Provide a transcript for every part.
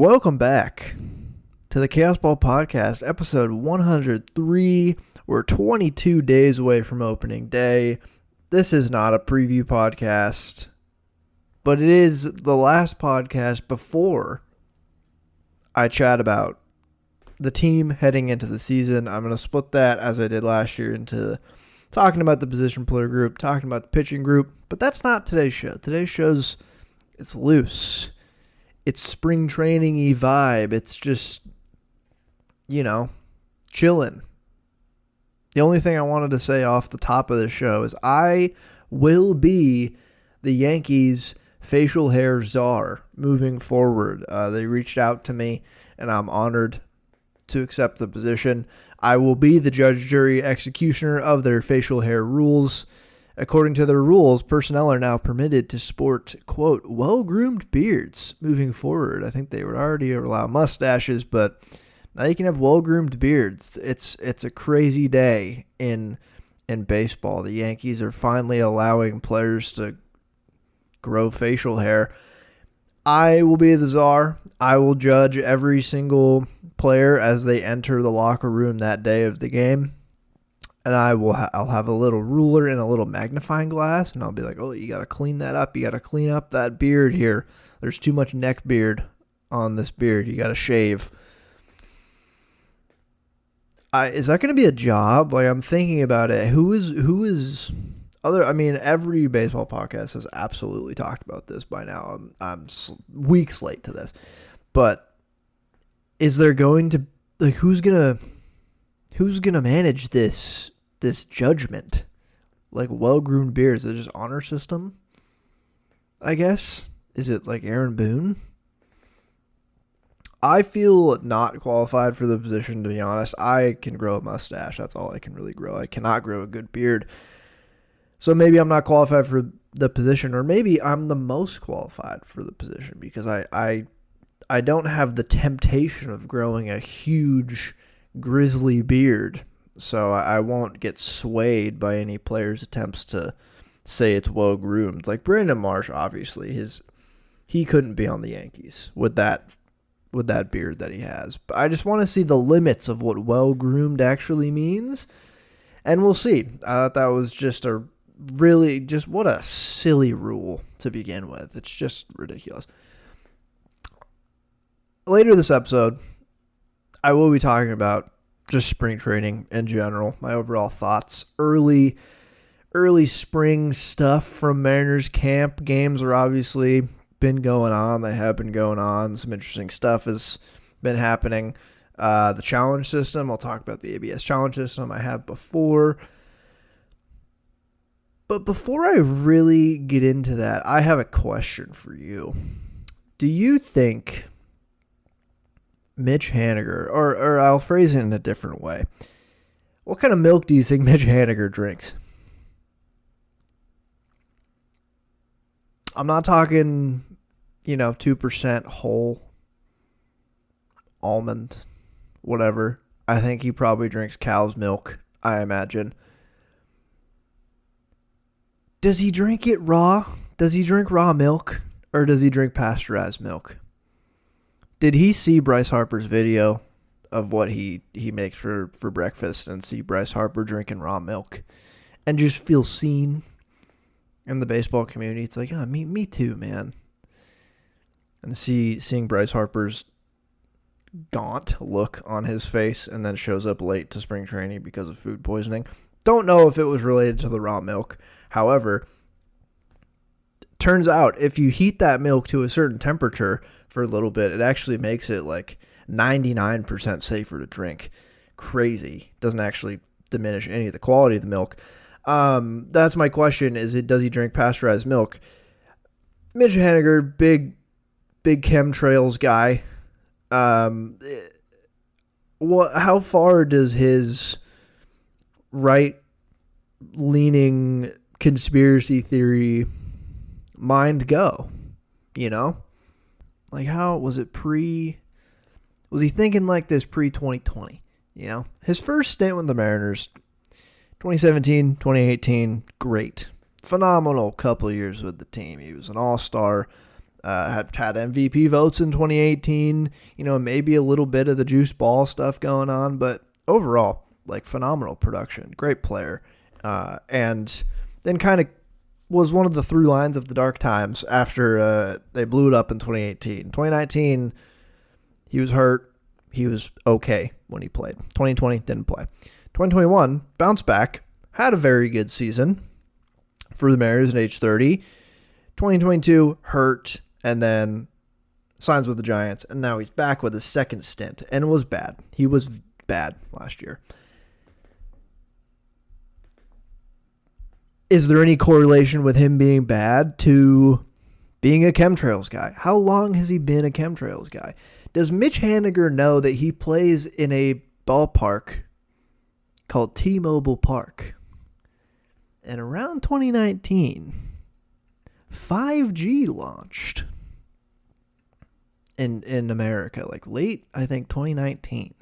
Welcome back to the Chaos Ball Podcast, episode 103. We're 22 days away from opening day. This is not a preview podcast, but it is the last podcast before I chat about the team heading into the season. I'm going to split that, as I did last year, into talking about the position player group, talking about the pitching group, but that's not today's show. Today's show's, it's loose. It's spring training-y vibe. It's just, chilling. The only thing I wanted to say off the top of the show is I will be the Yankees' facial hair czar moving forward. They reached out to me, and I'm honored to accept the position. I will be the judge, jury, executioner of their facial hair rules. According to their rules, personnel are now permitted to sport, quote, well-groomed beards moving forward. I think they would already allow mustaches, but now you can have well-groomed beards. It's a crazy day in baseball. The Yankees are finally allowing players to grow facial hair. I will be the czar. I will judge every single player as they enter the locker room that day of the game. And I'll have a little ruler and a little magnifying glass, and I'll be like, oh, you got to clean that up. You got to clean up that beard here. There's too much neck beard on this beard. You got to shave. Is that going to be a job? Like, I'm thinking about it. Who is other? I mean, every baseball podcast has absolutely talked about this by now. I'm weeks late to this, but is there going to, like, who's gonna manage this judgment? Like, well-groomed beards, is it just honor system, I guess? Is it like Aaron Boone? I feel not qualified for the position, to be honest. I can grow a mustache. That's all I can really grow. I cannot grow a good beard. So maybe I'm not qualified for the position, or maybe I'm the most qualified for the position because I don't have the temptation of growing a huge grizzly beard, so I won't get swayed by any player's attempts to say it's well groomed. Like Brandon Marsh, obviously, he couldn't be on the Yankees with that beard that he has. But I just want to see the limits of what well groomed actually means, and we'll see. I thought that was just what a silly rule to begin with. It's just ridiculous. Later this episode, I will be talking about just spring training in general, my overall thoughts. Early spring stuff from Mariners camp. Games are obviously been going on. They have been going on. Some interesting stuff has been happening. The challenge system, I'll talk about the ABS challenge system I have before. But before I really get into that, I have a question for you. Do you think Mitch Haniger, or I'll phrase it in a different way. What kind of milk do you think Mitch Haniger drinks? I'm not talking, 2% whole almond, whatever. I think he probably drinks cow's milk, I imagine. Does he drink it raw? Does he drink raw milk? Or does he drink pasteurized milk? Did he see Bryce Harper's video of what he makes for breakfast and see Bryce Harper drinking raw milk and just feel seen in the baseball community? It's like, oh, me too, man. And seeing Bryce Harper's gaunt look on his face and then shows up late to spring training because of food poisoning. Don't know if it was related to the raw milk. However, turns out if you heat that milk to a certain temperature for a little bit, it actually makes it like 99% safer to drink. Crazy. Doesn't actually diminish any of the quality of the milk. That's my question. Does he drink pasteurized milk? Mitch Haniger, big chemtrails guy. How far does his right-leaning conspiracy theory mind go? Like, how was it was he thinking like this pre-2020? His first stint with the Mariners, 2017, 2018, great. Phenomenal couple years with the team. He was an all-star. Had MVP votes in 2018. Maybe a little bit of the juice ball stuff going on, but overall, like, phenomenal production, great player, and then kind of was one of the through lines of the dark times after they blew it up in 2018. 2019, he was hurt. He was okay when he played. 2020, didn't play. 2021, bounced back, had a very good season for the Mariners at age 30. 2022, hurt, and then signs with the Giants, and now he's back with his second stint, and it was bad. He was bad last year. Is there any correlation with him being bad to being a chemtrails guy? How long has he been a chemtrails guy? Does Mitch Haniger know that he plays in a ballpark called T-Mobile Park? And around 2019, 5G launched in America, like late, I think, 2019.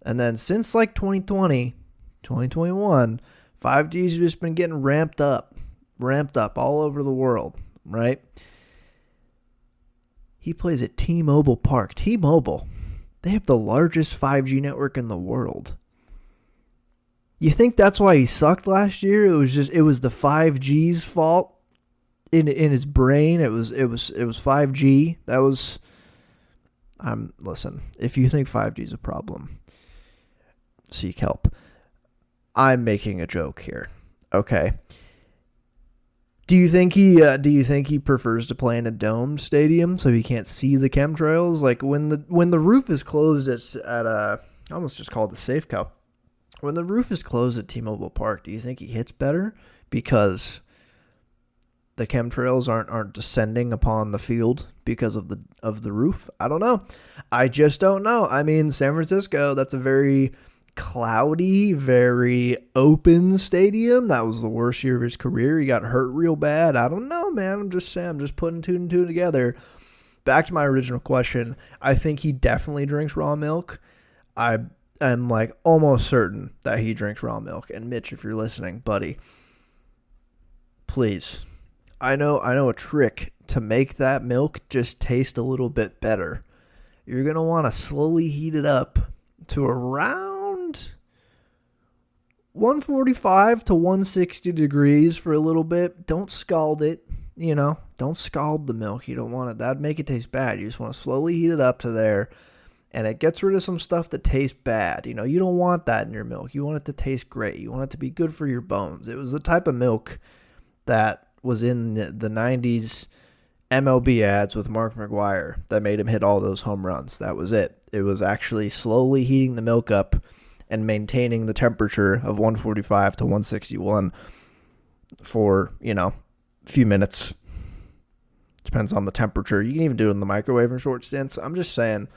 And then since like 2020, 2021, 5G's just been getting ramped up all over the world, right? He plays at T-Mobile Park. T-Mobile, they have the largest 5G network in the world. You think that's why he sucked last year? It was the 5G's fault in his brain. It was 5G. That was listen, if you think 5G is a problem, seek help. I'm making a joke here. Okay. Do you think he prefers to play in a domed stadium so he can't see the chemtrails? Like when the roof is closed at I almost just called the Safeco. When the roof is closed at T-Mobile Park, do you think he hits better because the chemtrails aren't descending upon the field because of the roof? I don't know. I just don't know. I mean, San Francisco, that's a very cloudy, very open stadium. That was the worst year of his career. He got hurt real bad. I don't know, man. I'm just saying. I'm just putting two and two together. Back to my original question. I think he definitely drinks raw milk. I'm like almost certain that he drinks raw milk. And Mitch, if you're listening, buddy, please. I know a trick to make that milk just taste a little bit better. You're going to want to slowly heat it up to around 145 to 160 degrees for a little bit. Don't scald it, don't scald the milk. You don't want it. That'd make it taste bad. You just want to slowly heat it up to there, and it gets rid of some stuff that tastes bad. You don't want that in your milk. You want it to taste great. You want it to be good for your bones. It was the type of milk that was in the 90s MLB ads with Mark McGwire that made him hit all those home runs. That was it. It was actually slowly heating the milk up and maintaining the temperature of 145 to 161 for, a few minutes. Depends on the temperature. You can even do it in the microwave in short stints. I'm just saying,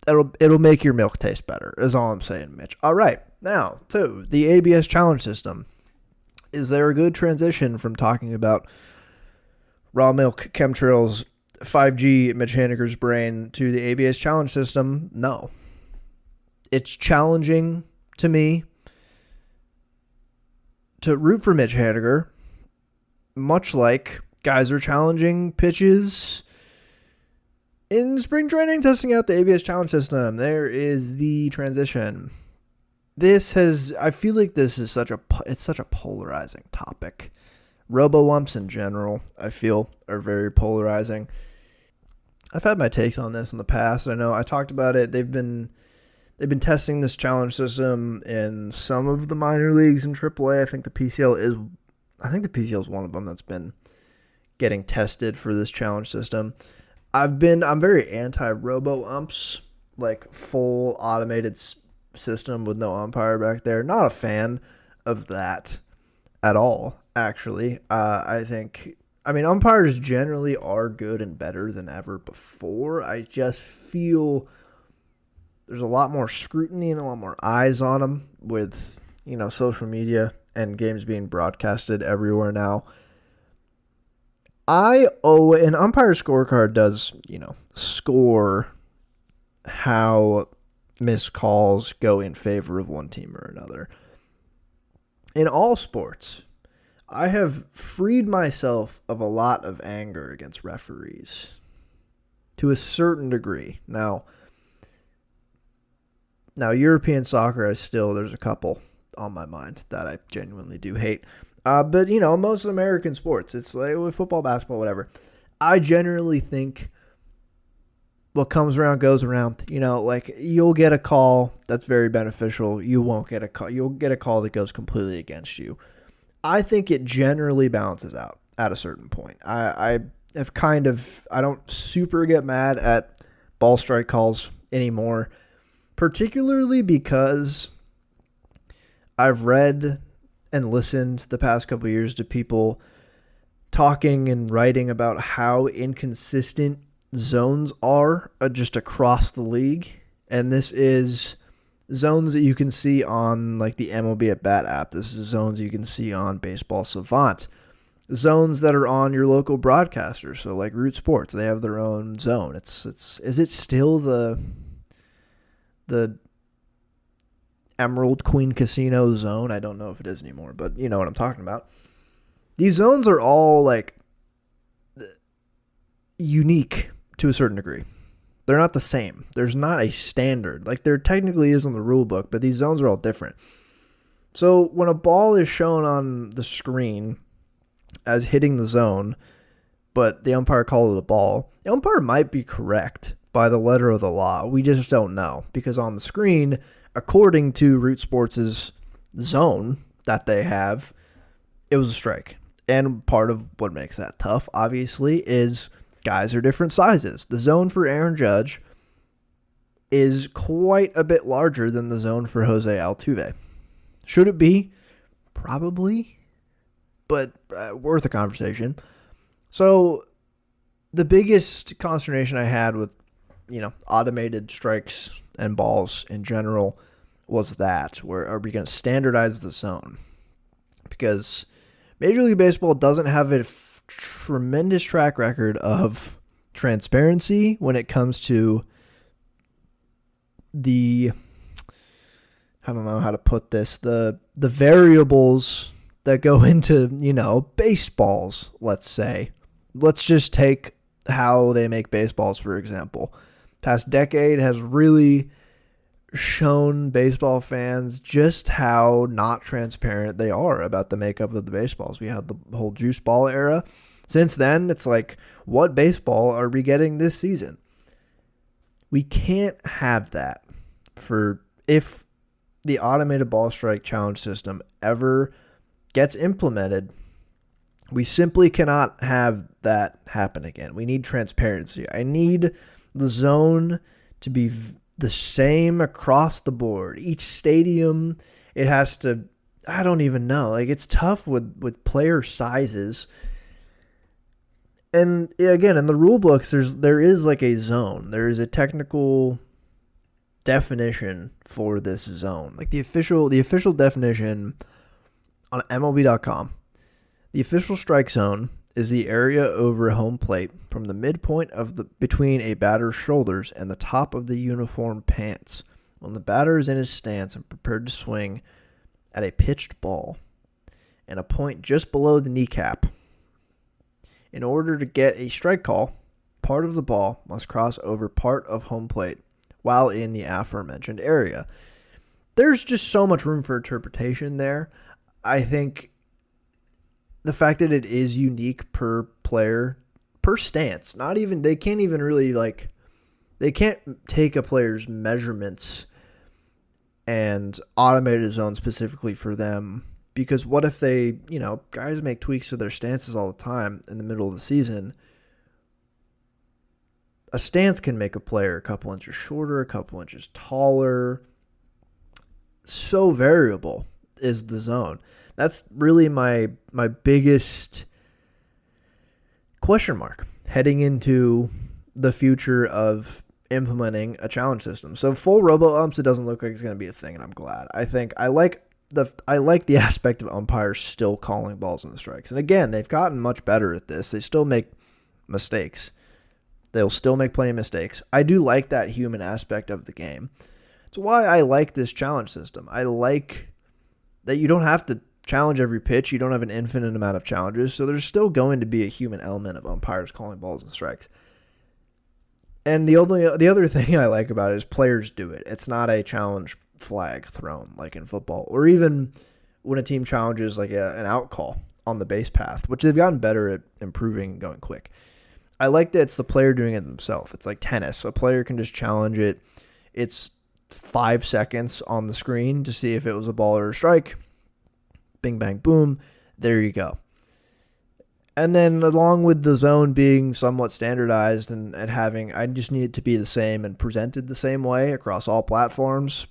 it'll make your milk taste better, is all I'm saying, Mitch. All right, now to the ABS challenge system. Is there a good transition from talking about raw milk, chemtrails, 5G, Mitch Haniger's brain to the ABS challenge system? No. It's challenging to me to root for Mitch Haniger, much like guys are challenging pitches in spring training, testing out the ABS challenge system. There is the transition. I feel like this is such a polarizing topic. Robo-umps in general, I feel, are very polarizing. I've had my takes on this in the past. I know I talked about it. They've been testing this challenge system in some of the minor leagues in AAA. I think the PCL is one of them that's been getting tested for this challenge system. I'm very anti robo-umps, like full automated system with no umpire back there. Not a fan of that at all, actually. Umpires generally are good and better than ever before. I just feel there's a lot more scrutiny and a lot more eyes on them with, social media and games being broadcasted everywhere now. An umpire scorecard does, score how missed calls go in favor of one team or another. In all sports, I have freed myself of a lot of anger against referees to a certain degree. Now European soccer there's a couple on my mind that I genuinely do hate. But, most American sports, it's like football, basketball, whatever. I generally think what comes around goes around. You'll get a call that's very beneficial. You won't get a call. You'll get a call that goes completely against you. I think it generally balances out at a certain point. I don't super get mad at ball strike calls anymore, particularly because I've read and listened the past couple of years to people talking and writing about how inconsistent zones are just across the league. And this is zones that you can see on like the MLB at Bat app. This is zones you can see on Baseball Savant. Zones that are on your local broadcaster. So like Root Sports, they have their own zone. Is it still the Emerald Queen Casino zone? I don't know if it is anymore, but you know what I'm talking about. These zones are all like unique to a certain degree. They're not the same. There's not a standard. Like there technically is on the rule book, but these zones are all different. So when a ball is shown on the screen as hitting the zone, but the umpire called it a ball, the umpire might be correct by the letter of the law. We just don't know because on the screen, according to Root Sports' zone that they have, it was a strike. And part of what makes that tough, obviously, is guys are different sizes. The zone for Aaron Judge is quite a bit larger than the zone for Jose Altuve. Should it be? Probably. But worth a conversation. So the biggest consternation I had with, automated strikes and balls in general was that. Where are we going to standardize the zone? Because Major League Baseball doesn't have a tremendous track record of transparency when it comes to I don't know how to put this, the variables that go into, baseballs, let's say. Let's just take how they make baseballs, for example. Past decade has really shown baseball fans just how not transparent they are about the makeup of the baseballs. We had the whole juice ball era. Since then, it's like, what baseball are we getting this season? We can't have that if the automated ball strike challenge system ever gets implemented. We simply cannot have that happen again. We need transparency. I need the zone to be the same across the board. Each stadium, it has to, I don't even know. Like, it's tough with player sizes. And again, in the rule books, there is like a zone. There is a technical definition for this zone. Like the official definition on MLB.com. The official strike zone is the area over home plate from the midpoint between a batter's shoulders and the top of the uniform pants when the batter is in his stance and prepared to swing at a pitched ball, and a point just below the kneecap. In order to get a strike call, part of the ball must cross over part of home plate while in the aforementioned area. There's just so much room for interpretation there. I think the fact that it is unique per player, per stance, they can't even really they can't take a player's measurements and automate a zone specifically for them. Because what if they, guys make tweaks to their stances all the time in the middle of the season. A stance can make a player a couple inches shorter, a couple inches taller. So variable is the zone. That's really my biggest question mark heading into the future of implementing a challenge system. So full robo-umps, it doesn't look like it's going to be a thing, and I'm glad. I like the aspect of umpires still calling balls and strikes. And again, they've gotten much better at this. They still make mistakes. They'll still make plenty of mistakes. I do like that human aspect of the game. It's why I like this challenge system. I like that you don't have to challenge every pitch. You don't have an infinite amount of challenges, so there's still going to be a human element of umpires calling balls and strikes. And the other thing I like about it is players do it. It's not a challenge flag thrown like in football, or even when a team challenges like an out call on the base path, which they've gotten better at improving and going quick. I like that it's the player doing it themselves. It's like tennis. A player can just challenge it. It's 5 seconds on the screen to see if it was a ball or a strike. Bing, bang, boom. There you go. And then along with the zone being somewhat standardized and having, I just need it to be the same and presented the same way across all platforms,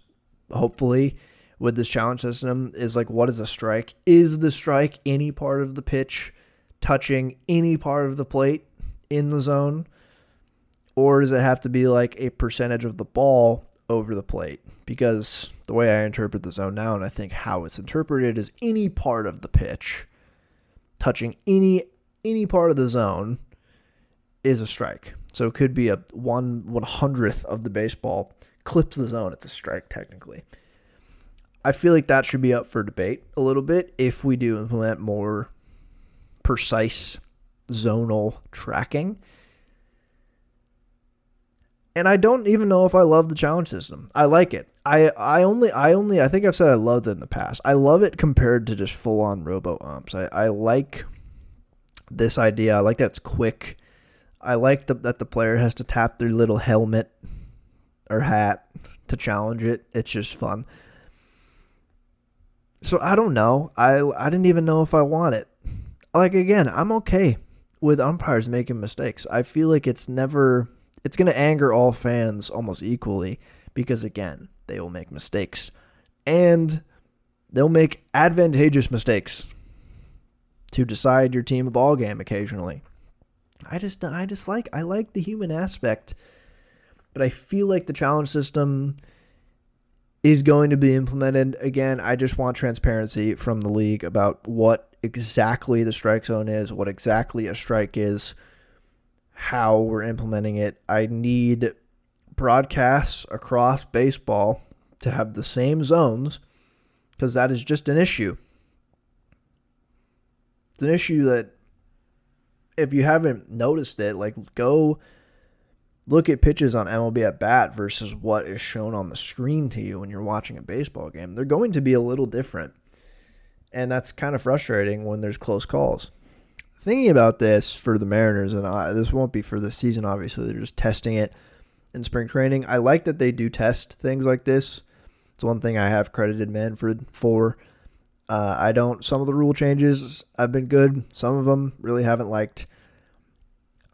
hopefully, with this challenge system, is like, what is a strike? Is the strike any part of the pitch touching any part of the plate in the zone? Or does it have to be like a percentage of the ball over the plate? Because the way I interpret the zone now, and I think how it's interpreted, is any part of the pitch touching any part of the zone is a strike. So it could be a 1/100th of the baseball clips the zone. It's a strike technically. I feel like that should be up for debate a little bit if we do implement more precise zonal tracking. And I don't even know if I love the challenge system. I like it. I think I've said I loved it in the past. I love it compared to just full on robo umps. I like this idea. I like that it's quick. I like that the player has to tap their little helmet or hat to challenge it. It's just fun. So I don't know. I didn't even know if I want it. Like, again, I'm okay with umpires making mistakes. I feel like it's going to anger all fans almost equally because, again, they will make mistakes. And they'll make advantageous mistakes to decide your team a ball game occasionally. I like the human aspect, but I feel like the challenge system is going to be implemented. Again, I just want transparency from the league about what exactly the strike zone is, what exactly a strike is, how we're implementing it. I need broadcasts across baseball to have the same zones, because that is just an issue. It's an issue that, if you haven't noticed it, like, go look at pitches on MLB at bat versus what is shown on the screen to you when you're watching a baseball game. They're going to be a little different. And that's kind of frustrating when there's close calls. Thinking about this for the Mariners, and this won't be for this season, obviously. They're just testing it in spring training. I like that they do test things like this. It's one thing I have credited Manfred for. Some of the rule changes have been good. Some of them really haven't liked.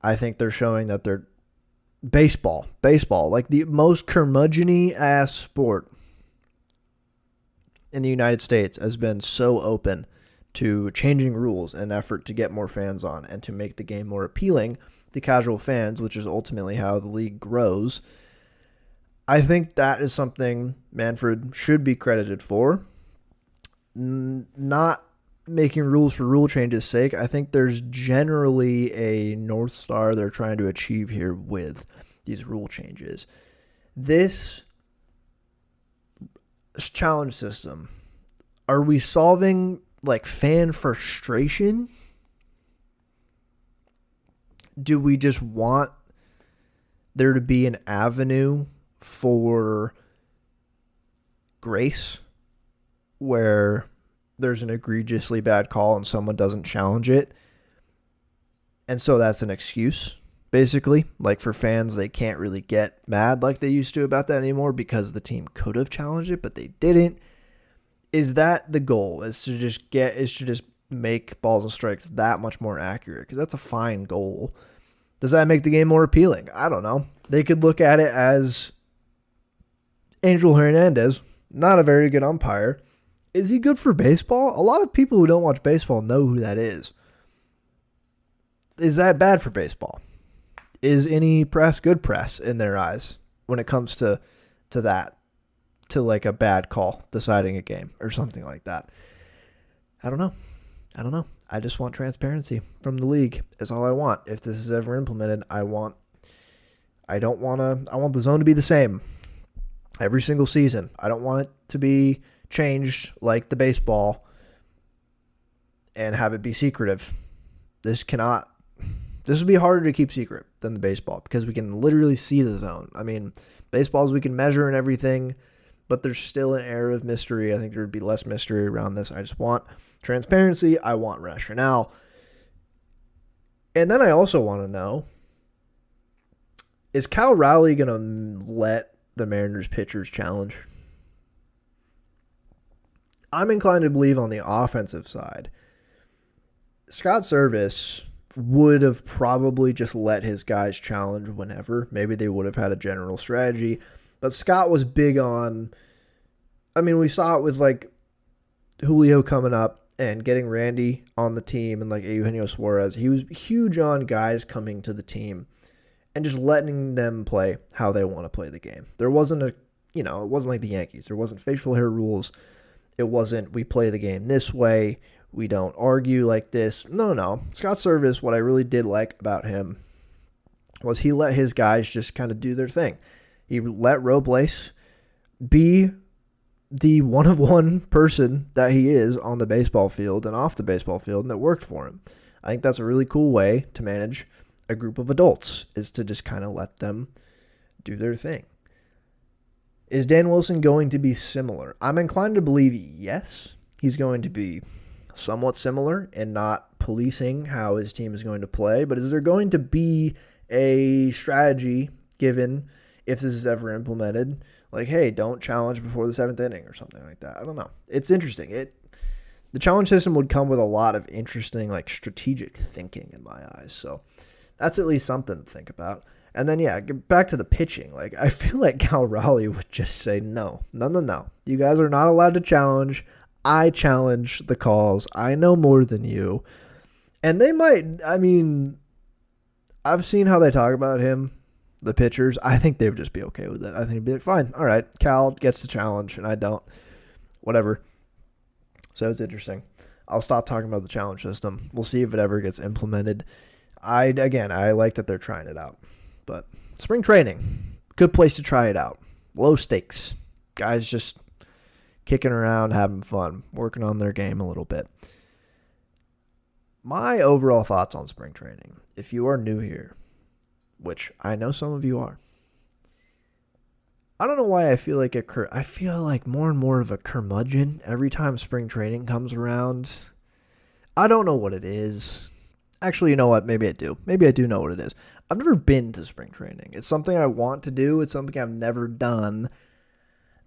I think they're showing that they're baseball, like the most curmudgeon-y ass sport in the United States, has been so open to changing rules in an effort to get more fans on and to make the game more appealing to casual fans, which is ultimately how the league grows. I think that is something Manfred should be credited for. Not making rules for rule change's sake. I think there's generally a North Star they're trying to achieve here with these rule changes. This challenge system, are we solving like fan frustration? Do we just want there to be an avenue for grace where there's an egregiously bad call and someone doesn't challenge it, and so that's an excuse, basically? Like, for fans, they can't really get mad like they used to about that anymore because the team could have challenged it, but they didn't. Is that the goal? Is to just make balls and strikes that much more accurate? Because that's a fine goal. Does that make the game more appealing? I don't know. They could look at it as Angel Hernandez, not a very good umpire. Is he good for baseball? A lot of people who don't watch baseball know who that is. Is that bad for baseball? Is any press good press in their eyes when it comes to that? To like a bad call deciding a game or something like that. I don't know. I just want transparency from the league. Is all I want. If this is ever implemented, I want the zone to be the same every single season. I don't want it to be changed like the baseball and have it be secretive. This would be harder to keep secret than the baseball because we can literally see the zone. I mean, baseballs we can measure and everything, but there's still an air of mystery. I think there would be less mystery around this. I just want transparency. I want rationale. And then I also want to know, is Cal Raleigh going to let the Mariners pitchers challenge? I'm inclined to believe on the offensive side, Scott Service would have probably just let his guys challenge whenever. Maybe they would have had a general strategy. But Scott was big on, I mean, we saw it with like Julio coming up and getting Randy on the team and like Eugenio Suarez. He was huge on guys coming to the team and just letting them play how they want to play the game. There wasn't it wasn't like the Yankees. There wasn't facial hair rules. It wasn't, we play the game this way. We don't argue like this. No. Scott Service, what I really did like about him was he let his guys just kind of do their thing. He let Robles be the one-of-one person that he is on the baseball field and off the baseball field, and it worked for him. I think that's a really cool way to manage a group of adults, is to just kind of let them do their thing. Is Dan Wilson going to be similar? I'm inclined to believe yes. He's going to be somewhat similar and not policing how his team is going to play, but is there going to be a strategy given if this is ever implemented? Like, hey, don't challenge before the 7th inning or something like that. I don't know. It's interesting. The challenge system would come with a lot of interesting, like, strategic thinking in my eyes. So that's at least something to think about. And then, yeah, get back to the pitching. Like, I feel like Cal Raleigh would just say, no. You guys are not allowed to challenge. I challenge the calls. I know more than you. And they might, I mean, I've seen how they talk about him, the pitchers. I think they would just be okay with it. I think they'd be like, fine, all right, Cal gets the challenge and I don't. Whatever. So it's interesting. I'll stop talking about the challenge system. We'll see if it ever gets implemented. I like that they're trying it out. But spring training, good place to try it out. Low stakes. Guys just kicking around, having fun, working on their game a little bit. My overall thoughts on spring training, if you are new here, which I know some of you are, I don't know why I feel like more and more of a curmudgeon every time spring training comes around. I don't know what it is. Actually, you know what? Maybe I do. Maybe I do know what it is. I've never been to spring training. It's something I want to do. It's something I've never done.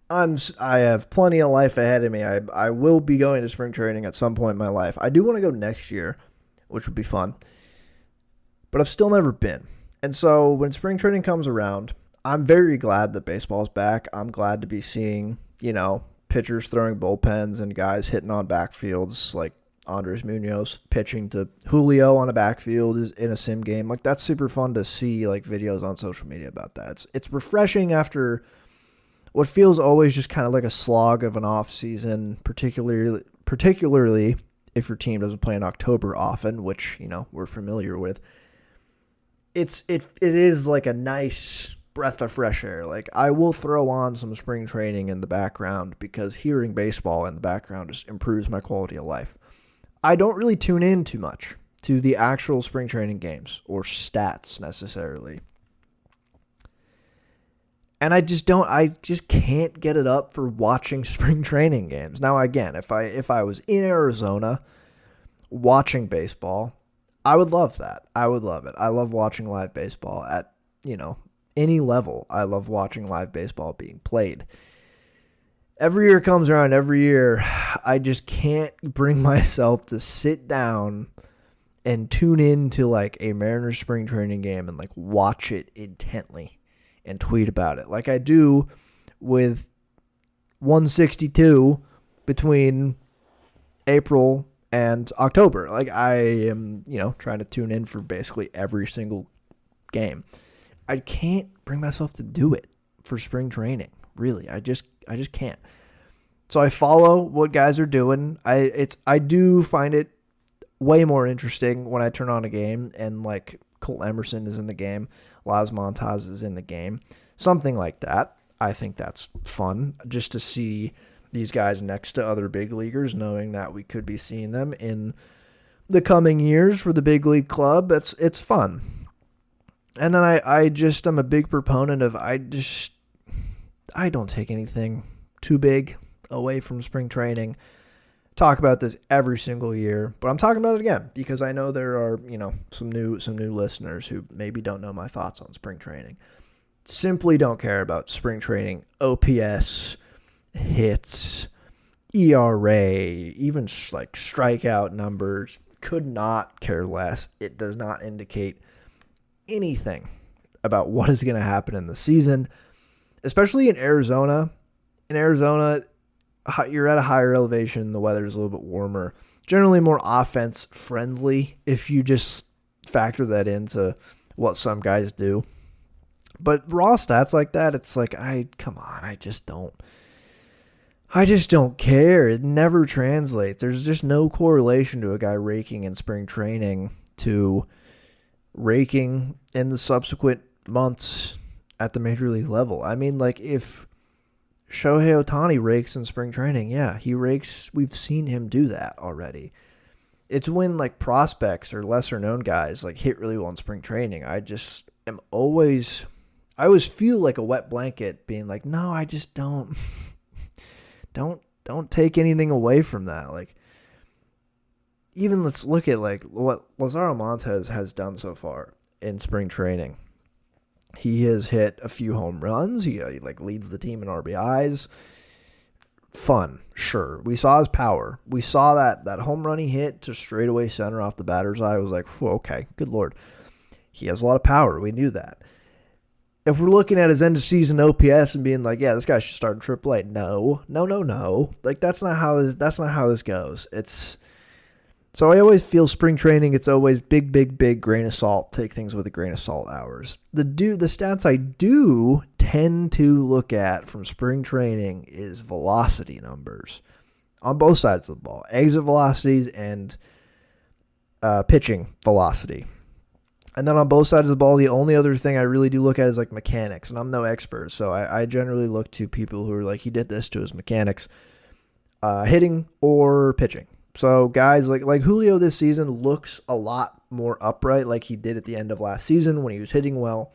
I have plenty of life ahead of me. I will be going to spring training at some point in my life. I do want to go next year, which would be fun. But I've still never been. And so when spring training comes around, I'm very glad that baseball's back. I'm glad to be seeing, pitchers throwing bullpens and guys hitting on backfields like Andres Munoz pitching to Julio on a backfield is in a sim game. Like, that's super fun to see, like, videos on social media about that. It's refreshing after what feels always just kind of like a slog of an off season, particularly if your team doesn't play in October often, which, we're familiar with. It is like a nice breath of fresh air. Like, I will throw on some spring training in the background because hearing baseball in the background just improves my quality of life. I don't really tune in too much to the actual spring training games or stats necessarily. And I just can't get it up for watching spring training games. Now, again, if I was in Arizona watching baseball, I would love that. I would love it. I love watching live baseball at, any level. I love watching live baseball being played. Every year comes around, I just can't bring myself to sit down and tune into like a Mariners spring training game and like watch it intently and tweet about it like I do with 162 between April and October. Like, I am, trying to tune in for basically every single game. I can't bring myself to do it for spring training. Really, I just can't. So I follow what guys are doing. I do find it way more interesting when I turn on a game and like Colt Emerson is in the game, Laz Montaz is in the game, something like that. I think that's fun just to see these guys next to other big leaguers, knowing that we could be seeing them in the coming years for the big league club. It's fun. And then I just am a big proponent of I don't take anything too big away from spring training. Talk about this every single year, but I'm talking about it again because I know there are, some new listeners who maybe don't know my thoughts on spring training. Simply don't care about spring training OPS, hits, ERA, even like strikeout numbers. Could not care less. It does not indicate anything about what is going to happen in the season, especially in Arizona. In Arizona, you're at a higher elevation. The weather is a little bit warmer. Generally more offense friendly if you just factor that into what some guys do. But raw stats like that, it's like, I just don't care. It never translates. There's just no correlation to a guy raking in spring training to raking in the subsequent months at the major league level. I mean, like, if Shohei Ohtani rakes in spring training, yeah, he rakes. We've seen him do that already. It's when, like, prospects or lesser known guys like hit really well in spring training. I always feel like a wet blanket being like, no, I just don't take anything away from that. Like, even let's look at like what Lazaro Montes has done so far in spring training. He has hit a few home runs. He like leads the team in RBIs. Fun, sure. We saw his power. We saw that home run he hit to straightaway center off the batter's eye. I was like, okay, good Lord. He has a lot of power. We knew that. If we're looking at his end of season OPS and being like, yeah, this guy should start in AAA. No. Like, that's not how this goes. So I always feel spring training, it's always big grain of salt. Take things with a grain of salt hours. The stats I do tend to look at from spring training is velocity numbers on both sides of the ball. Exit velocities and pitching velocity. And then on both sides of the ball, the only other thing I really do look at is like mechanics. And I'm no expert, so I generally look to people who are like, he did this to his mechanics, hitting or pitching. So guys like Julio this season looks a lot more upright like he did at the end of last season when he was hitting well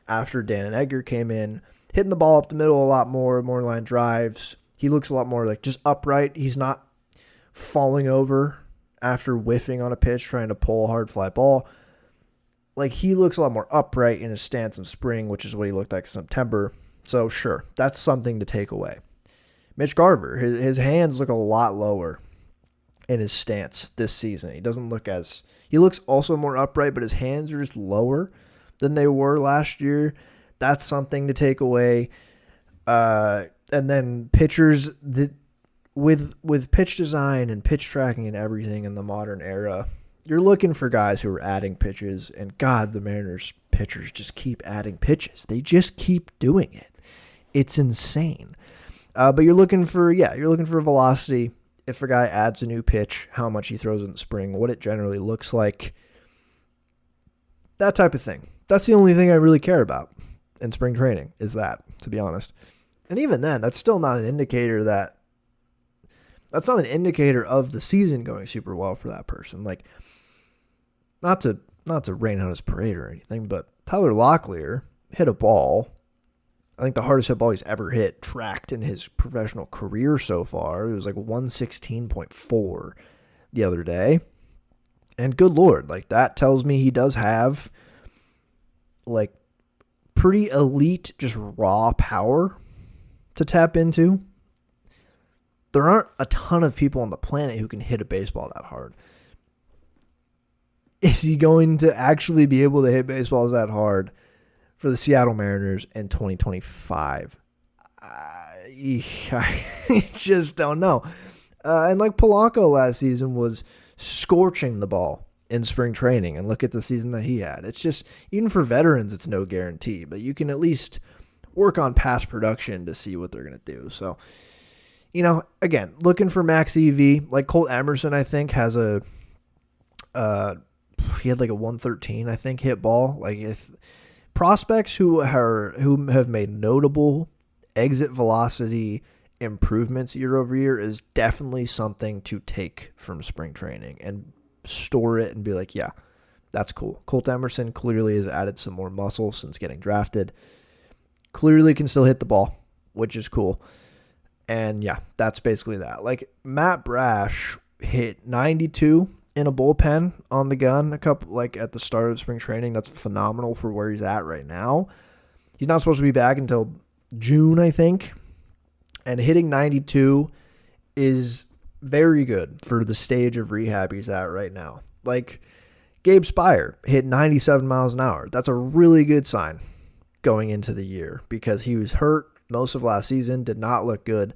after Dan and Edgar came in, hitting the ball up the middle a lot more line drives. He looks a lot more like just upright. He's not falling over after whiffing on a pitch trying to pull a hard fly ball. Like, he looks a lot more upright in his stance in spring, which is what he looked like in September. So sure, that's something to take away. Mitch Garver, his hands look a lot lower in his stance this season. He looks also more upright, but his hands are just lower than they were last year. That's something to take away. And then pitchers with pitch design and pitch tracking and everything in the modern era, you're looking for guys who are adding pitches, and God, the Mariners pitchers just keep adding pitches. They just keep doing it. It's insane. But you're looking for velocity. If a guy adds a new pitch, how much he throws in the spring, what it generally looks like, that type of thing. That's the only thing I really care about in spring training is that, to be honest. And even then, that's still not an indicator that's not an indicator of the season going super well for that person. Like, not to rain on his parade or anything, but Tyler Locklear hit a ball, I think the hardest hit ball he's ever hit, tracked in his professional career so far. It was like 116.4 the other day. And good Lord, like, that tells me he does have like pretty elite, just raw power to tap into. There aren't a ton of people on the planet who can hit a baseball that hard. Is he going to actually be able to hit baseballs that hard for the Seattle Mariners in 2025? I just don't know. And like Polanco last season was scorching the ball in spring training, and look at the season that he had. It's just, even for veterans, it's no guarantee, but you can at least work on past production to see what they're going to do. So, again, looking for max EV, like Colt Emerson, I think has he had like a 113, I think, hit ball. Like, if prospects who have made notable exit velocity improvements year over year is definitely something to take from spring training and store it and be like, yeah, that's cool. Colt Emerson clearly has added some more muscle since getting drafted. Clearly can still hit the ball, which is cool. And yeah, that's basically that. Like, Matt Brash hit 92 in a bullpen on the gun at the start of spring training. That's phenomenal for where he's at right now. He's not supposed to be back until June, I think. And hitting 92 is very good for the stage of rehab he's at right now. Like, Gabe Spire hit 97 miles an hour. That's a really good sign going into the year because he was hurt most of last season, did not look good.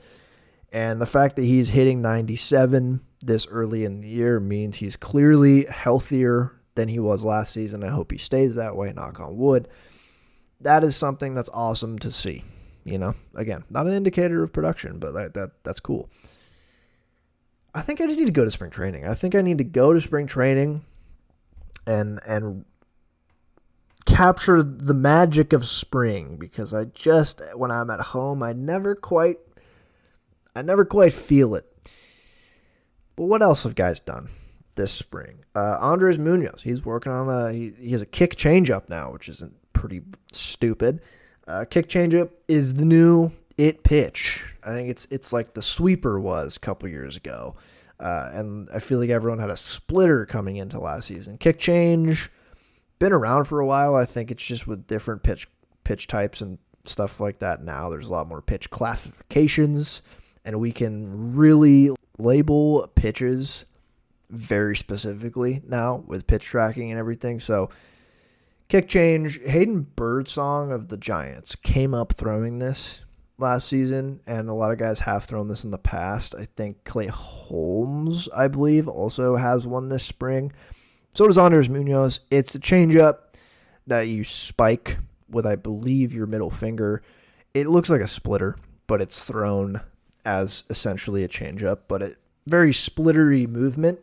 And the fact that he's hitting 97 this early in the year means he's clearly healthier than he was last season. I hope he stays that way, knock on wood. That is something that's awesome to see. Again, not an indicator of production, but that's cool. I think I just need to go to spring training. I think I need to go to spring training and capture the magic of spring, because when I'm at home, I never quite feel it. But what else have guys done this spring? Andres Munoz, he's working on he has a kick changeup now, which isn't pretty stupid. Kick changeup is the new it pitch. I think it's like the sweeper was a couple years ago. And I feel like everyone had a splitter coming into last season. Kick change, been around for a while. I think it's just with different pitch types and stuff like that now. There's a lot more pitch classifications, and we can really label pitches very specifically now with pitch tracking and everything. So kick change, Hayden Birdsong of the Giants came up throwing this last season, and a lot of guys have thrown this in the past. I think Clay Holmes, I believe, also has one this spring. So does Andres Munoz. It's a changeup that you spike with, I believe, your middle finger. It looks like a splitter, but it's thrown as essentially a changeup, but it very splittery movement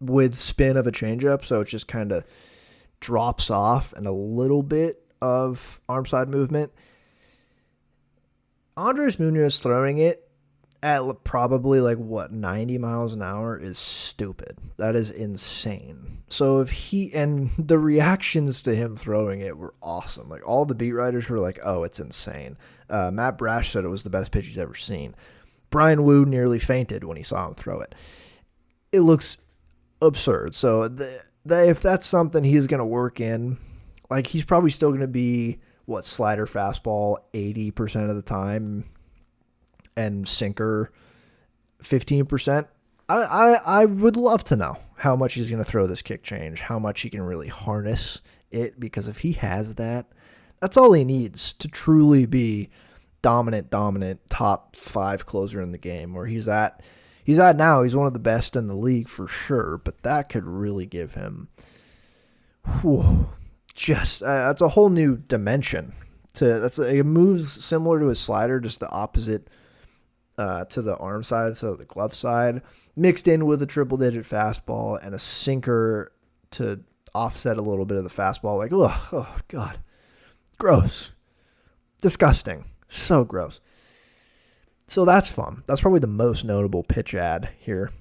with spin of a changeup, so it just kind of drops off and a little bit of arm side movement. Andres Munoz throwing it at probably 90 miles an hour is stupid. That is insane. So the reactions to him throwing it were awesome. Like, all the beat writers were like, oh, it's insane. Matt Brash said it was the best pitch he's ever seen. Brian Wu nearly fainted when he saw him throw it. It looks absurd. So if that's something he's going to work in, he's probably still going to be slider fastball 80% of the time and sinker 15%. I would love to know how much he's going to throw this kick change, how much he can really harness it, because if he has that, that's all he needs to truly be dominant top 5 closer in the game, where he's at now. He's one of the best in the league for sure, but that could really give him that's a whole new dimension. It moves similar to his slider, just the opposite to the arm side, so the glove side, mixed in with a triple-digit fastball and a sinker to offset a little bit of the fastball. Oh God, gross, disgusting, so gross. So that's fun. That's probably the most notable pitch ad here.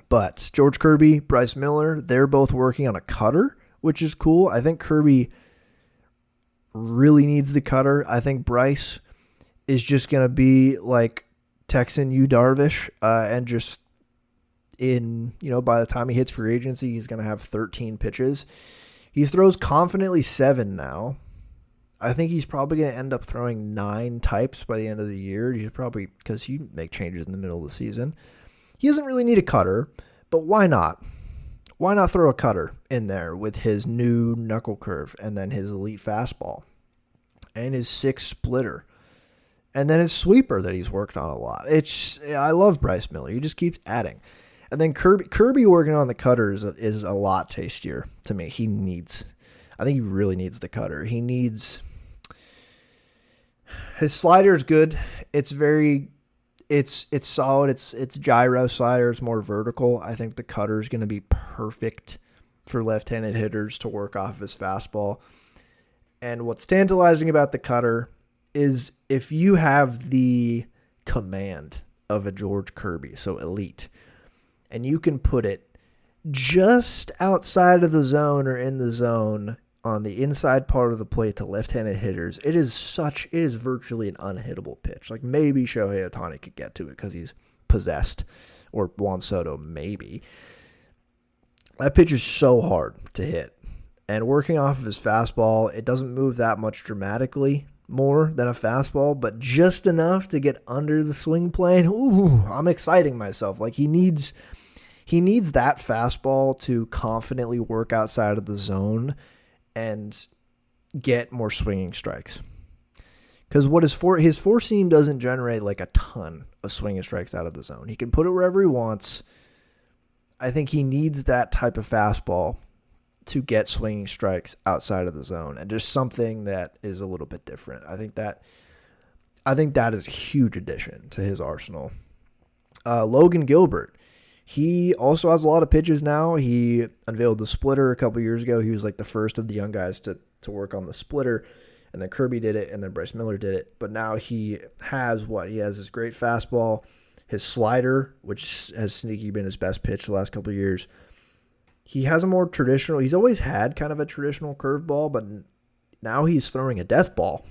But George Kirby, Bryce Miller, they're both working on a cutter, which is cool. I think Kirby really needs the cutter. I think Bryce is just going to be like Texan Yu Darvish, and just by the time he hits free agency, he's going to have 13 pitches. He throws confidently 7 now. I think he's probably going to end up throwing 9 types by the end of the year. He's probably, because you make changes in the middle of the season. He doesn't really need a cutter, but why not? Why not throw a cutter in there with his new knuckle curve and then his elite fastball and his 6 splitter and then his sweeper that he's worked on a lot? I love Bryce Miller. He just keeps adding. And then Kirby working on the cutter is a lot tastier to me. I think he really needs the cutter. His slider is good. It's solid. It's gyro slider. It's more vertical. I think the cutter is going to be perfect for left-handed hitters to work off his fastball. And what's tantalizing about the cutter is if you have the command of a George Kirby, so elite, and you can put it just outside of the zone or in the zone on the inside part of the plate to left-handed hitters, it is virtually an unhittable pitch. Like maybe Shohei Ohtani could get to it because he's possessed, or Juan Soto maybe. That pitch is so hard to hit. And working off of his fastball, it doesn't move that much dramatically more than a fastball, but just enough to get under the swing plane. Ooh, I'm exciting myself. Like he needs that fastball to confidently work outside of the zone and get more swinging strikes. Because what his four seam doesn't generate like a ton of swinging strikes out of the zone. He can put it wherever he wants. I think he needs that type of fastball to get swinging strikes outside of the zone, and just something that is a little bit different. I think that is a huge addition to his arsenal. Logan Gilbert, he also has a lot of pitches now. He unveiled the splitter a couple years ago. He was like the first of the young guys to work on the splitter, and then Kirby did it, and then Bryce Miller did it. But now he has his great fastball, his slider, which has sneaky been his best pitch the last couple of years. He has a more traditional, he's always had kind of a traditional curveball, but now he's throwing a death ball,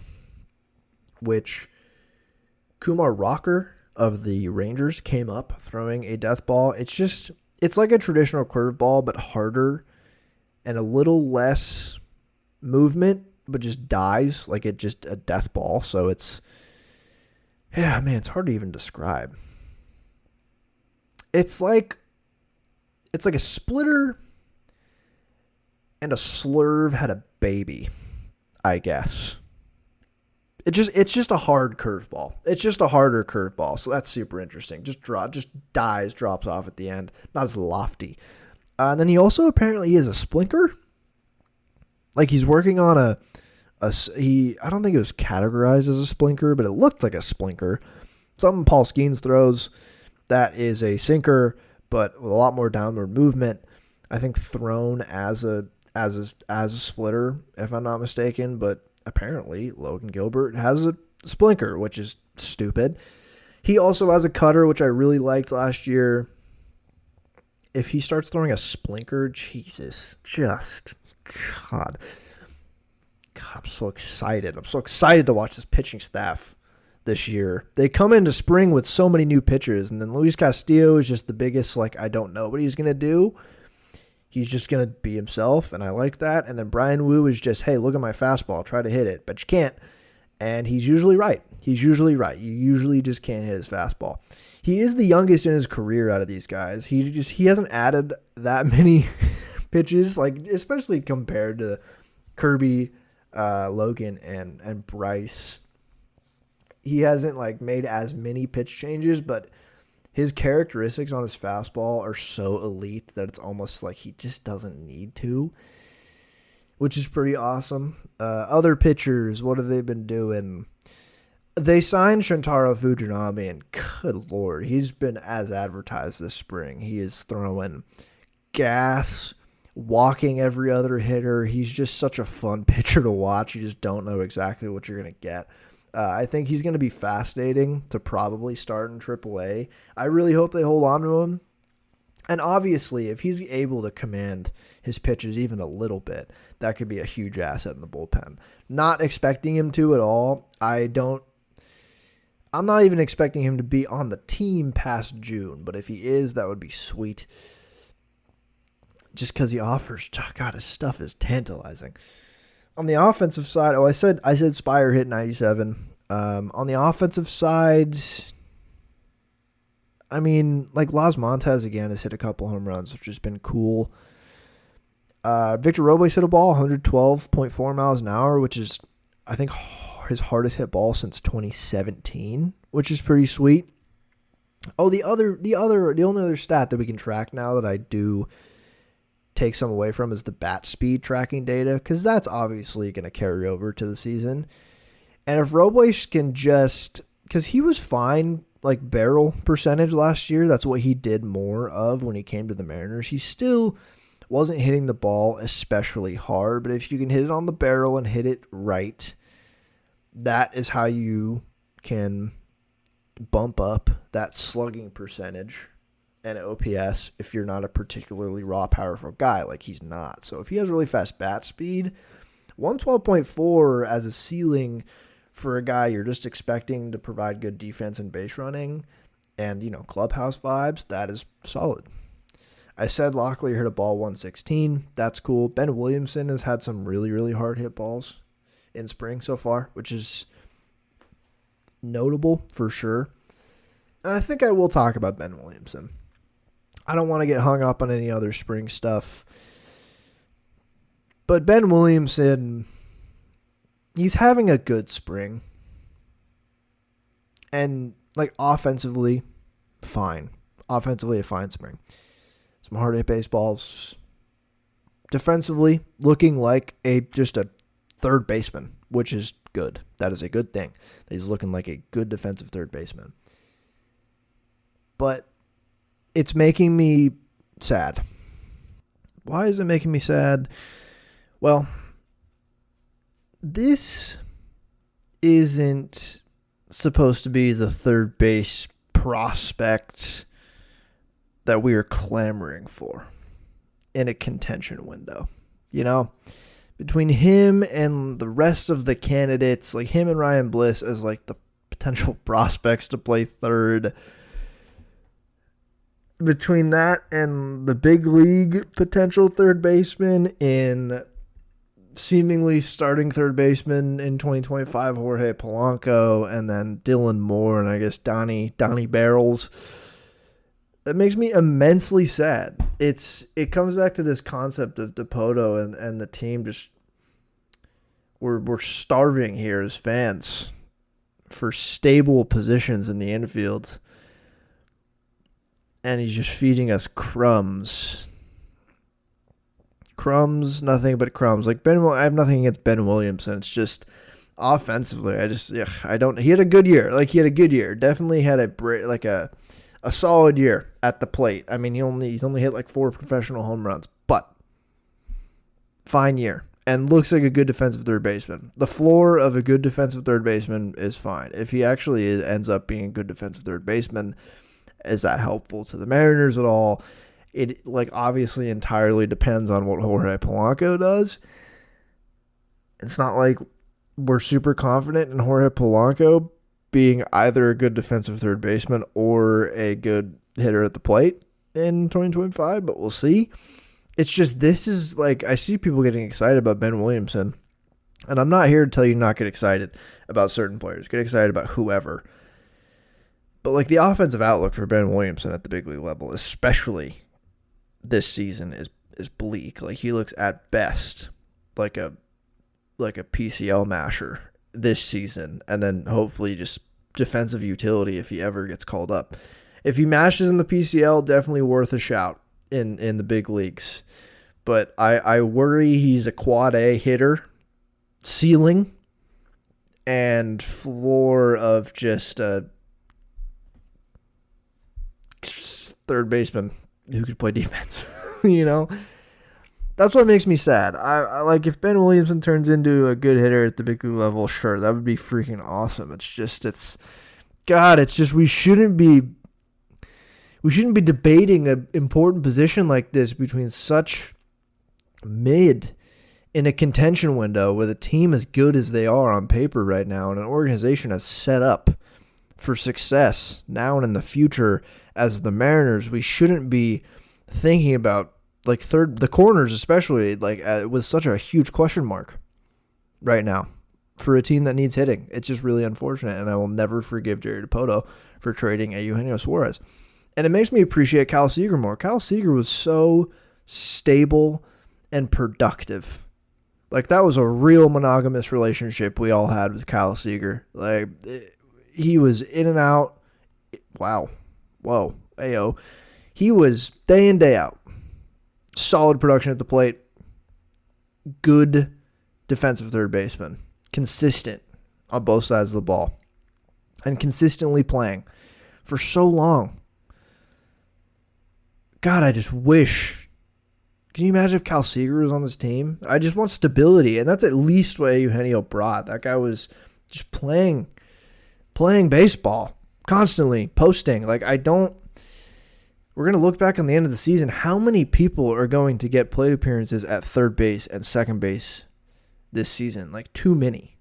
which Kumar Rocker of the Rangers came up throwing a death ball. It's like a traditional curveball, but harder and a little less movement, but just dies like it just a death ball. So it's hard to even describe. It's like a splitter and a slurve had a baby, I guess. It's just a hard curveball. It's just a harder curveball, so that's super interesting. Just drops off at the end, not as lofty. And then he also apparently is a splinker. Like he's working on I don't think it was categorized as a splinker, but it looked like a splinker. Something Paul Skeens throws that is a sinker, but with a lot more downward movement. I think thrown as a splitter, if I'm not mistaken, but apparently Logan Gilbert has a splinker, which is stupid. He also has a cutter, which I really liked last year. If he starts throwing a splinker, Jesus, God, I'm so excited. I'm so excited to watch this pitching staff this year. They come into spring with so many new pitchers, and then Luis Castillo is just the biggest, I don't know what he's going to do. He's just going to be himself, and I like that. And then Brian Wu is just, hey, look at my fastball. Try to hit it, but you can't. And he's usually right. You usually just can't hit his fastball. He is the youngest in his career out of these guys. He hasn't added that many pitches, especially compared to Kirby, Logan, and Bryce. He hasn't made as many pitch changes, but his characteristics on his fastball are so elite that it's almost like he just doesn't need to, which is pretty awesome. Other pitchers, what have they been doing? They signed Shintaro Fujinami, and good Lord, he's been as advertised this spring. He is throwing gas, walking every other hitter. He's just such a fun pitcher to watch. You just don't know exactly what you're going to get. I think he's going to be fascinating to probably start in AAA. I really hope they hold on to him. And obviously, if he's able to command his pitches even a little bit, that could be a huge asset in the bullpen. Not expecting him to at all. I'm not even expecting him to be on the team past June, but if he is, that would be sweet. Just because he offers, God, his stuff is tantalizing. On the offensive side, I said Spire hit 97. On the offensive side, I mean, Las Montes again has hit a couple home runs, which has been cool. Victor Robles hit a ball 112.4 miles an hour, which is, I think, his hardest hit ball since 2017, which is pretty sweet. Oh, the only other stat that we can track now that I do take some away from is the bat speed tracking data, because that's obviously going to carry over to the season. And if Robles can because he was fine barrel percentage last year, that's what he did more of when he came to the Mariners. He still wasn't hitting the ball especially hard, but if you can hit it on the barrel and hit it right, that is how you can bump up that slugging percentage and OPS if you're not a particularly raw, powerful guy like he's not. So if he has really fast bat speed, 112.4 as a ceiling for a guy you're just expecting to provide good defense and base running and, clubhouse vibes, that is solid. I said Locklear hit a ball 116. That's cool. Ben Williamson has had some really, really hard hit balls in spring so far, which is notable for sure. And I think I will talk about Ben Williamson. I don't want to get hung up on any other spring stuff. But Ben Williamson, he's having a good spring. And, offensively, fine. Offensively, a fine spring. Some hard hit baseballs. Defensively, looking like just a third baseman, which is good. That is a good thing. He's looking like a good defensive third baseman. But it's making me sad. Why is it making me sad? Well, this isn't supposed to be the third base prospect that we are clamoring for in a contention window. Between him and the rest of the candidates, like him and Ryan Bliss as the potential prospects to play third, between that and the big league potential third baseman in seemingly starting third baseman in 2025, Jorge Polanco, and then Dylan Moore, and I guess Donnie Barrels, it makes me immensely sad. It comes back to this concept of Dipoto and the team just we're starving here as fans for stable positions in the infield. And he's just feeding us crumbs. Crumbs, nothing but crumbs. I have nothing against Ben Williamson. It's just offensively, he had a good year. He had a good year. Definitely had a solid year at the plate. I mean, he's only hit 4 professional home runs, but fine year. And looks like a good defensive third baseman. The floor of a good defensive third baseman is fine. If he actually ends up being a good defensive third baseman, is that helpful to the Mariners at all? It obviously entirely depends on what Jorge Polanco does. It's not like we're super confident in Jorge Polanco being either a good defensive third baseman or a good hitter at the plate in 2025, but we'll see. It's just, this is I see people getting excited about Ben Williamson, and I'm not here to tell you not get excited about certain players. Get excited about whoever. But the offensive outlook for Ben Williamson at the big league level, especially this season, is bleak. He looks at best like a PCL masher this season, and then hopefully just defensive utility if he ever gets called up. If he mashes in the PCL, definitely worth a shout in the big leagues. But I worry he's a quad A hitter, ceiling and floor of just a third baseman who could play defense. That's what makes me sad. I if Ben Williamson turns into a good hitter at the big league level, sure, that would be freaking awesome. It's just we shouldn't be debating an important position like this between such mid in a contention window with a team as good as they are on paper right now and an organization as set up for success now and in the future as the Mariners. We shouldn't be thinking about the corners, especially with such a huge question mark right now for a team that needs hitting. It's just really unfortunate, and I will never forgive Jerry Dipoto for trading a Eugenio Suarez. And it makes me appreciate Kyle Seager more. Kyle Seager was so stable and productive. That was a real monogamous relationship we all had with Kyle Seager. He was in and out. Wow. Whoa. Ayo. He was day in, day out. Solid production at the plate. Good defensive third baseman. Consistent on both sides of the ball. And consistently playing for so long. God, I just wish. Can you imagine if Kyle Seager was on this team? I just want stability, and that's at least what Eugenio brought. That guy was just playing baseball constantly, posting. we're going to look back on the end of the season. How many people are going to get plate appearances at third base and second base this season? Like too many.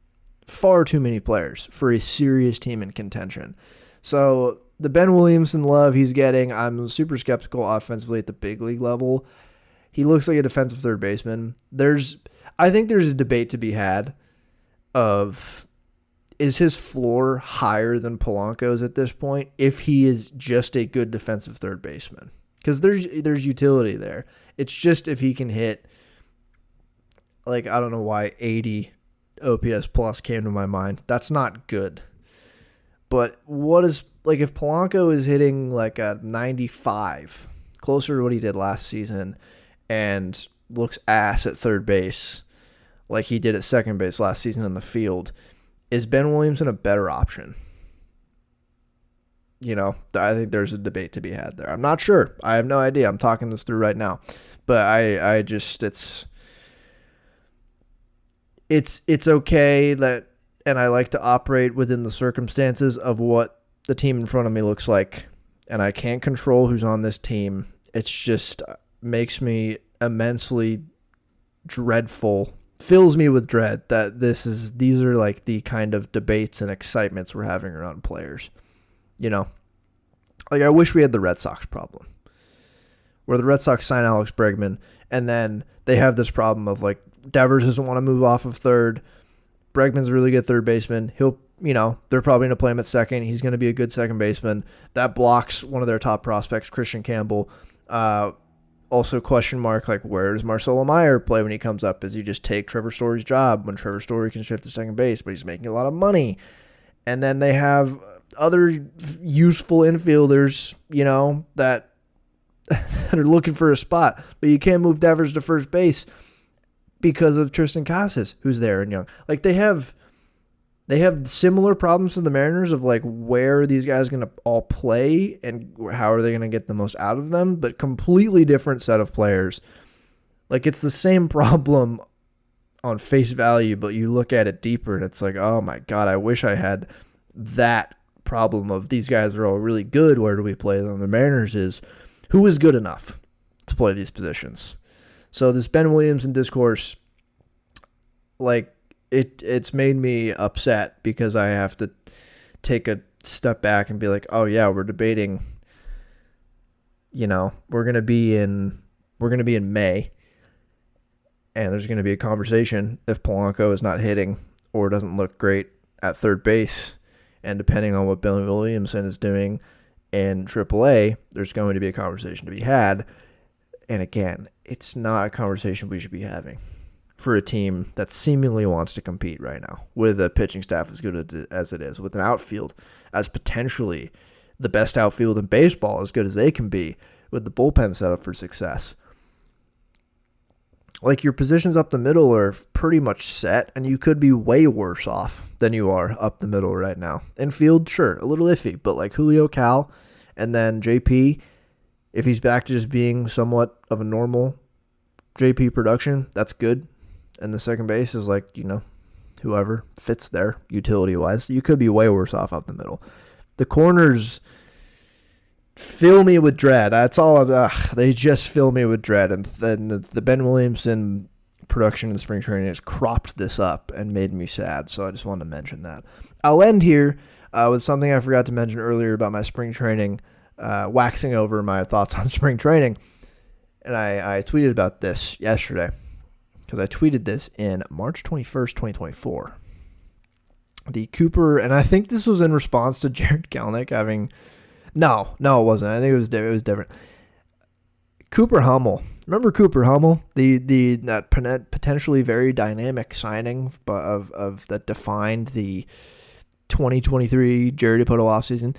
Far too many players for a serious team in contention. So the Ben Williamson love he's getting, I'm super skeptical offensively at the big league level. He looks like a defensive third baseman. I think there's a debate to be had of, is his floor higher than Polanco's at this point if he is just a good defensive third baseman? Because there's utility there. It's just if he can hit, like, I don't know why 80 OPS plus came to my mind. That's not good. But what is, like, if Polanco is hitting like a 95, closer to what he did last season, and looks ass at third base like he did at second base last season in the field, is Ben Williamson a better option? You know, I think there's a debate to be had there. I'm not sure. I have no idea. I'm talking this through right now. But I just, it's okay that, and I like to operate within the circumstances of what the team in front of me looks like. And I can't control who's on this team. It's just makes me immensely dreadful, fills me with dread that these are like the kind of debates and excitements we're having around players. You know, like I wish we had the Red Sox problem where the Red Sox sign Alex Bregman and then they have this problem of like Devers doesn't want to move off of third. Bregman's a really good third baseman. They're probably going to play him at second. He's going to be a good second baseman. That blocks one of their top prospects, Christian Campbell. Also question mark, like, where does Marcelo Meyer play when he comes up? Does he just take Trevor Story's job when Trevor Story can shift to second base, but he's making a lot of money? And then they have other useful infielders, that are looking for a spot, but you can't move Devers to first base because of Tristan Casas, who's there and young. Like they have similar problems to the Mariners of like where are these guys going to all play and how are they going to get the most out of them, but completely different set of players. Like it's the same problem on face value, but you look at it deeper and it's like, oh my God, I wish I had that problem of these guys are all really good. Where do we play them? The Mariners is who is good enough to play these positions. So this Ben Williamson discourse, like it's made me upset because I have to take a step back and be like, oh yeah, we're debating, we're going to be in May and there's going to be a conversation if Polanco is not hitting or doesn't look great at third base. And depending on what Ben Williamson is doing in AAA, there's going to be a conversation to be had. And again, it's not a conversation we should be having for a team that seemingly wants to compete right now with a pitching staff as good as it is, with an outfield as potentially the best outfield in baseball, as good as they can be, with the bullpen set up for success. Like your positions up the middle are pretty much set, and you could be way worse off than you are up the middle right now. Infield, sure, a little iffy, but like Julio, Cal, and then JP, if he's back to just being somewhat of a normal JP production, that's good. And the second base is like, whoever fits there utility-wise. You could be way worse off up the middle. The corners fill me with dread. That's all. They just fill me with dread. And then the Ben Williamson production in spring training has cropped this up and made me sad. So I just wanted to mention that. I'll end here with something I forgot to mention earlier about my spring training, waxing over my thoughts on spring training. And I tweeted about this yesterday because I tweeted this in March 21st, 2024. The Cooper, and I think this was in response to Jared Kelenic having... No, it wasn't. I think it was different. Cooper Hummel. Remember Cooper Hummel? That potentially very dynamic signing of that defined the 2023 Jared Dipoto offseason.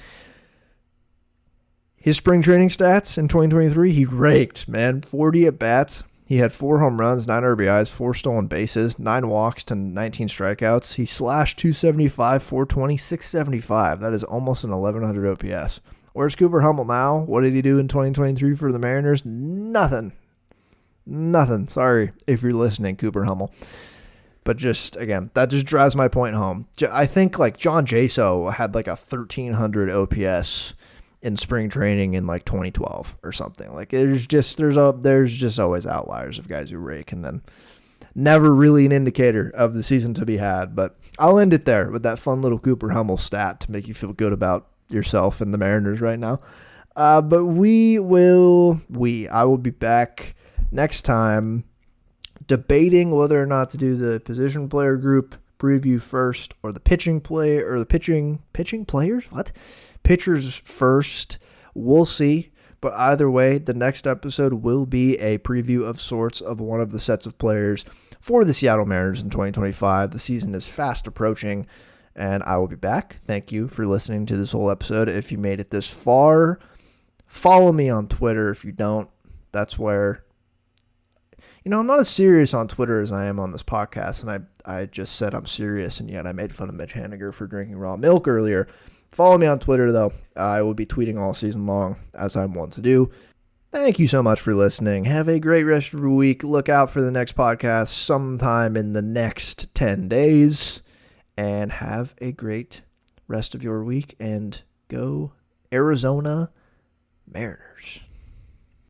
His spring training stats in 2023, he raked, man. 40 at-bats. He had 4 home runs, 9 RBIs, 4 stolen bases, 9 walks to 19 strikeouts. He slashed 275, 420, 675. That is almost an 1,100 OPS. Where's Cooper Hummel now? What did he do in 2023 for the Mariners? Nothing. Sorry if you're listening, Cooper Hummel. But just, again, that just drives my point home. I think like John Jaso had like a 1,300 OPS in spring training in like 2012 or something. Like there's just always outliers of guys who rake, and then never really an indicator of the season to be had. But I'll end it there with that fun little Cooper Hummel stat to make you feel good about yourself and the Mariners right now. But I will be back next time debating whether or not to do the position player group preview first or the pitching players. What? Pitchers first. We'll see. But either way, the next episode will be a preview of sorts of one of the sets of players for the Seattle Mariners in 2025. The season is fast approaching, and I will be back. Thank you for listening to this whole episode. If you made it this far, follow me on Twitter. If you don't, that's where, I'm not as serious on Twitter as I am on this podcast, and I just said I'm serious, and yet I made fun of Mitch Haniger for drinking raw milk earlier. Follow me on Twitter, though. I will be tweeting all season long, as I'm wont to do. Thank you so much for listening. Have a great rest of your week. Look out for the next podcast sometime in the next 10 days. And have a great rest of your week. And go Arizona Mariners.